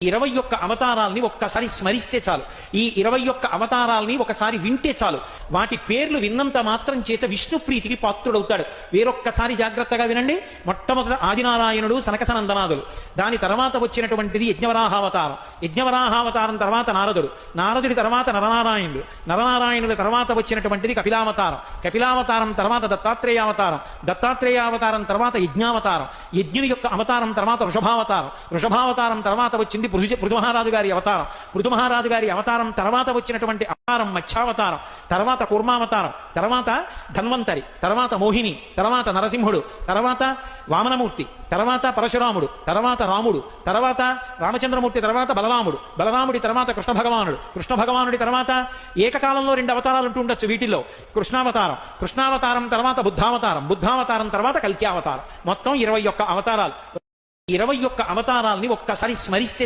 21 అవతారాల్ని ఒక్కసారి స్మరిస్తే చాలు. ఈ 21 అవతారాల్ని ఒకసారి వింటే చాలు. వాటి పేర్లు విన్నంత మాత్రం చేత విష్ణు ప్రీతికి పాత్రుడవుతాడు. వేరొక్కసారి జాగ్రత్తగా వినండి. మొట్టమొదట ఆదినారాయణుడు సనకసనందనాదులు, దాని తర్వాత వచ్చినటువంటిది యజ్ఞవరాహావతారం, యజ్ఞవరాహావతారం తర్వాత నారదుడు, నారదుడి తర్వాత నరనారాయణుడు, నరనారాయణుల తర్వాత వచ్చినటువంటిది కపిలావతారం, కపిలావతారం తర్వాత దత్తాత్రేయావతారం, దత్తాత్రేయావతారం తర్వాత యజ్ఞావతారం, యజ్ఞుని యొక్క అవతారం తర్వాత వృషభావతారం, వృషభావతారం తర్వాత వచ్చింది పృథుమహారాజు గారి అవతారం, పృథుమహారాజు గారి అవతారం తర్వాత వచ్చినటువంటి అవతారం మత్స్యావతారం, తర్వాత కూర్మావతారం, తర్వాత ధన్వంతరి, తర్వాత మోహిని, తర్వాత నరసింహుడు, తర్వాత వామనమూర్తి, తర్వాత పరశురాముడు, తర్వాత రాముడు, తర్వాత రామచంద్రమూర్తి, తర్వాత బలరాముడు, బలరాముడి తర్వాత కృష్ణ భగవానుడు, కృష్ణ భగవానుడి తర్వాత ఏకకాలంలో 2 అవతారాలు ఉంటూ ఉండొచ్చు వీటిల్లో. కృష్ణావతారం, కృష్ణావతారం తర్వాత బుద్ధావతారం, బుద్ధావతారం తర్వాత కల్క్యావతారం. మొత్తం 21 అవతారాలు. 21 అవతారాల్ని ఒక్కసారి స్మరిస్తే